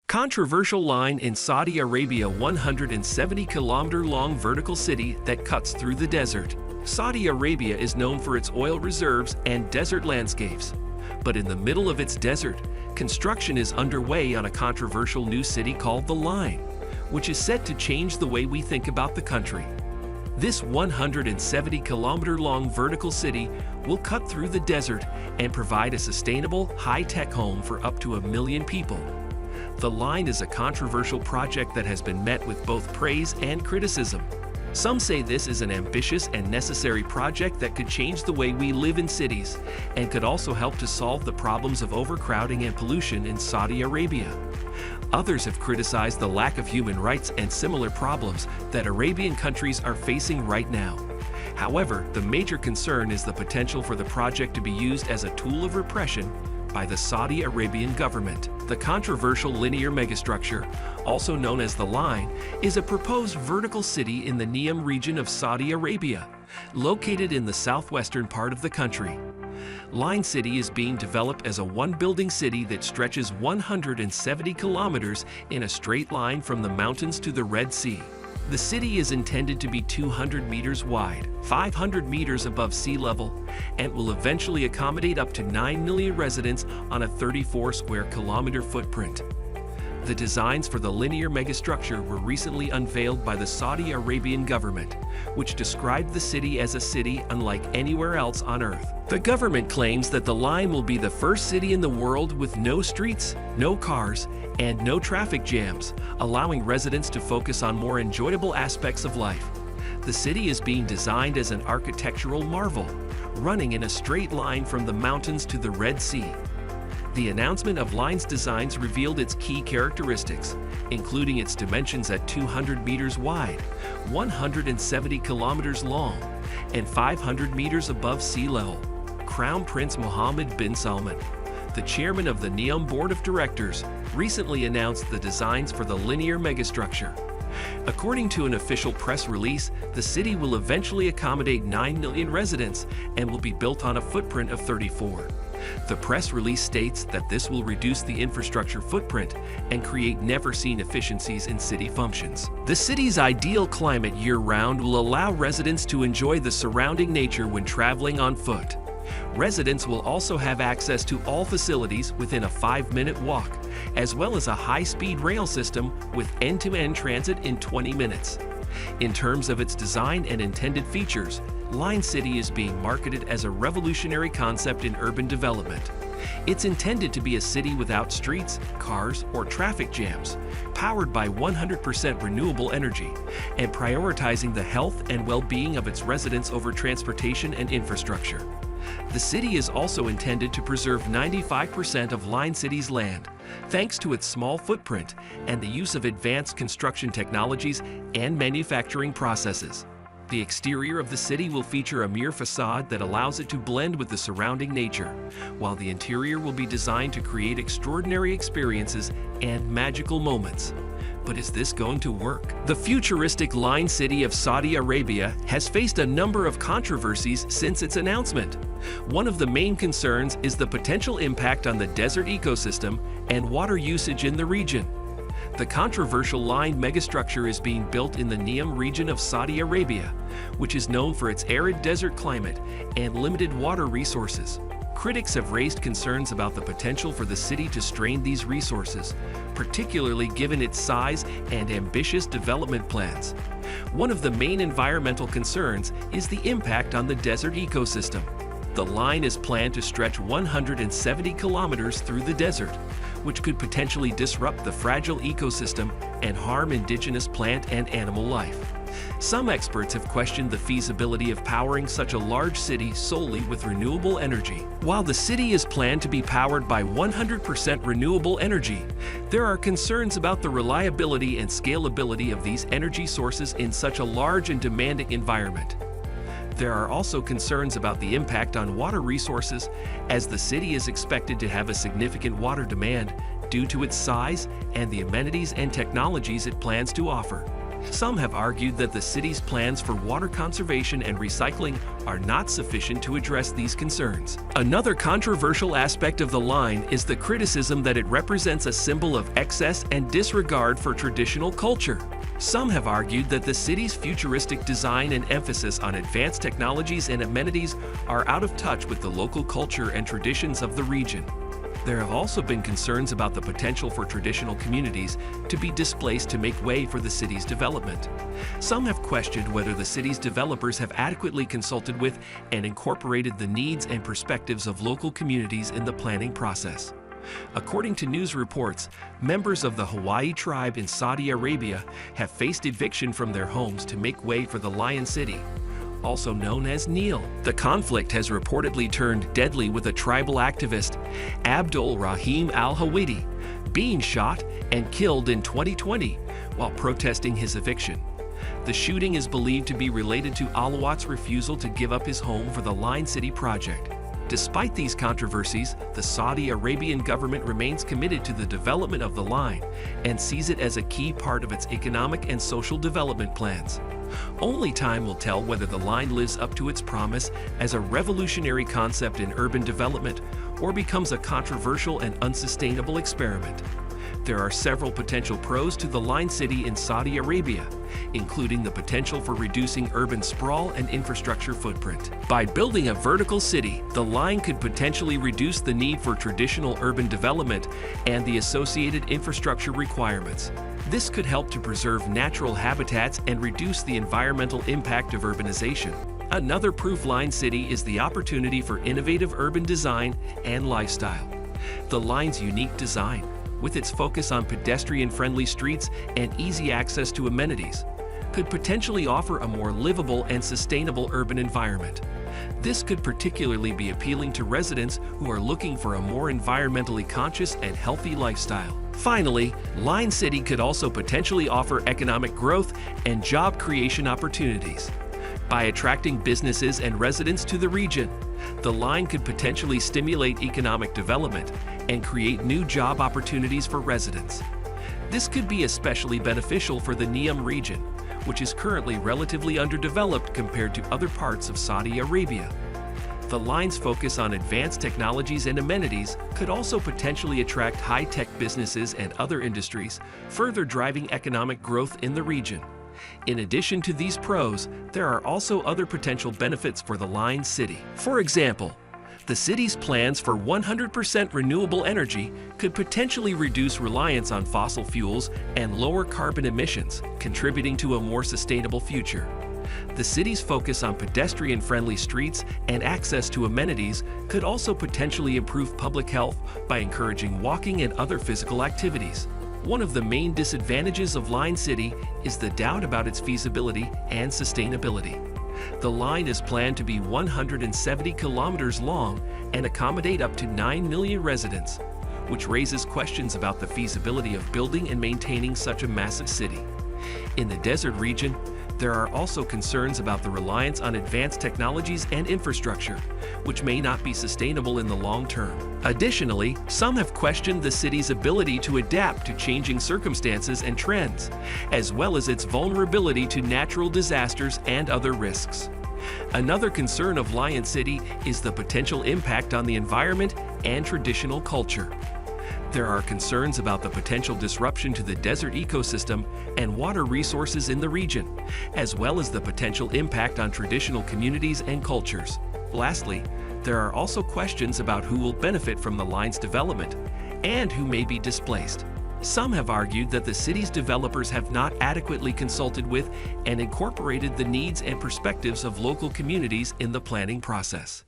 Controversial line in Saudi Arabia, 170-kilometer-long vertical city that cuts through the desert. Saudi Arabia is known for its oil reserves and desert landscapes. But in the middle of its desert, construction is underway on a controversial new city called The Line, which is set to change the way we think about the country. This 170-kilometer-long vertical city will cut through the desert and provide a sustainable, high-tech home for up to 1 million people. The Line is a controversial project that has been met with both praise and criticism. Some say this is an ambitious and necessary project that could change the way we live in cities and could also help to solve the problems of overcrowding and pollution in Saudi Arabia. Others have criticized the lack of human rights and similar problems that Arabian countries are facing right now. However, the major concern is the potential for the project to be used as a tool of repression by the Saudi Arabian government. The controversial linear megastructure, also known as The Line, is a proposed vertical city in the Neom region of Saudi Arabia, located in the southwestern part of the country. Line City is being developed as a one-building city that stretches 170 kilometers in a straight line from the mountains to the Red Sea. The city is intended to be 200 meters wide, 500 meters above sea level, and will eventually accommodate up to 9 million residents on a 34 square kilometer footprint. The designs for the linear megastructure were recently unveiled by the Saudi Arabian government, which described the city as a city unlike anywhere else on Earth. The government claims that the Line will be the first city in the world with no streets, no cars, and no traffic jams, allowing residents to focus on more enjoyable aspects of life. The city is being designed as an architectural marvel, running in a straight line from the mountains to the Red Sea. The announcement of Line's designs revealed its key characteristics, including its dimensions at 200 meters wide, 170 kilometers long, and 500 meters above sea level. Crown Prince Mohammed bin Salman, the chairman of the NEOM Board of Directors, recently announced the designs for the linear megastructure. According to an official press release, the city will eventually accommodate 9 million residents and will be built on a footprint of 34. The press release states that this will reduce the infrastructure footprint and create never-seen efficiencies in city functions. The city's ideal climate year-round will allow residents to enjoy the surrounding nature when traveling on foot. Residents will also have access to all facilities within a 5-minute walk, as well as a high-speed rail system with end-to-end transit in 20 minutes. In terms of its design and intended features, Line City is being marketed as a revolutionary concept in urban development. It's intended to be a city without streets, cars, or traffic jams, powered by 100% renewable energy, and prioritizing the health and well-being of its residents over transportation and infrastructure. The city is also intended to preserve 95% of Line City's land, thanks to its small footprint and the use of advanced construction technologies and manufacturing processes. The exterior of the city will feature a mere facade that allows it to blend with the surrounding nature, while the interior will be designed to create extraordinary experiences and magical moments. But is this going to work? The futuristic Line City of Saudi Arabia has faced a number of controversies since its announcement. One of the main concerns is the potential impact on the desert ecosystem and water usage in the region. The controversial Line megastructure is being built in the Neom region of Saudi Arabia, which is known for its arid desert climate and limited water resources. Critics have raised concerns about the potential for the city to strain these resources, particularly given its size and ambitious development plans. One of the main environmental concerns is the impact on the desert ecosystem. The Line is planned to stretch 170 kilometers through the desert, which could potentially disrupt the fragile ecosystem and harm indigenous plant and animal life. Some experts have questioned the feasibility of powering such a large city solely with renewable energy. While the city is planned to be powered by 100% renewable energy, there are concerns about the reliability and scalability of these energy sources in such a large and demanding environment. There are also concerns about the impact on water resources, as the city is expected to have a significant water demand due to its size and the amenities and technologies it plans to offer. Some have argued that the city's plans for water conservation and recycling are not sufficient to address these concerns. Another controversial aspect of the line is the criticism that it represents a symbol of excess and disregard for traditional culture. Some have argued that the city's futuristic design and emphasis on advanced technologies and amenities are out of touch with the local culture and traditions of the region. There have also been concerns about the potential for traditional communities to be displaced to make way for the city's development. Some have questioned whether the city's developers have adequately consulted with and incorporated the needs and perspectives of local communities in the planning process. According to news reports, members of the Hawaii tribe in Saudi Arabia have faced eviction from their homes to make way for the Lion City, also known as neom. The conflict has reportedly turned deadly, with a tribal activist, Abdul Rahim al-Hawidi, being shot and killed in 2020 while protesting his eviction. The shooting is believed to be related to Alawat's refusal to give up his home for the Lion City project. Despite these controversies, the Saudi Arabian government remains committed to the development of the line and sees it as a key part of its economic and social development plans. Only time will tell whether the line lives up to its promise as a revolutionary concept in urban development or becomes a controversial and unsustainable experiment. There are several potential pros to the Lion City in Saudi Arabia, including the potential for reducing urban sprawl and infrastructure footprint. By building a vertical city, the line could potentially reduce the need for traditional urban development and the associated infrastructure requirements. This could help to preserve natural habitats and reduce the environmental impact of urbanization. Another proof Lion City is the opportunity for innovative urban design and lifestyle. The line's unique design, with its focus on pedestrian-friendly streets and easy access to amenities, could potentially offer a more livable and sustainable urban environment. This could particularly be appealing to residents who are looking for a more environmentally conscious and healthy lifestyle. Finally, Lion City could also potentially offer economic growth and job creation opportunities. By attracting businesses and residents to the region, the line could potentially stimulate economic development and create new job opportunities for residents. This could be especially beneficial for the neom region, which is currently relatively underdeveloped compared to other parts of Saudi Arabia. The line's focus on advanced technologies and amenities could also potentially attract high-tech businesses and other industries, further driving economic growth in the region. In addition to these pros, there are also other potential benefits for the Lion City. For example, the city's plans for 100% renewable energy could potentially reduce reliance on fossil fuels and lower carbon emissions, contributing to a more sustainable future. The city's focus on pedestrian-friendly streets and access to amenities could also potentially improve public health by encouraging walking and other physical activities. One of the main disadvantages of Lion City is the doubt about its feasibility and sustainability. The line is planned to be 170 kilometers long and accommodate up to 9 million residents, which raises questions about the feasibility of building and maintaining such a massive city. In the desert region, there are also concerns about the reliance on advanced technologies and infrastructure, which may not be sustainable in the long term. Additionally, some have questioned the city's ability to adapt to changing circumstances and trends, as well as its vulnerability to natural disasters and other risks. Another concern of Lion City is the potential impact on the environment and traditional culture. There are concerns about the potential disruption to the desert ecosystem and water resources in the region, as well as the potential impact on traditional communities and cultures. Lastly, there are also questions about who will benefit from the line's development and who may be displaced. Some have argued that the city's developers have not adequately consulted with and incorporated the needs and perspectives of local communities in the planning process.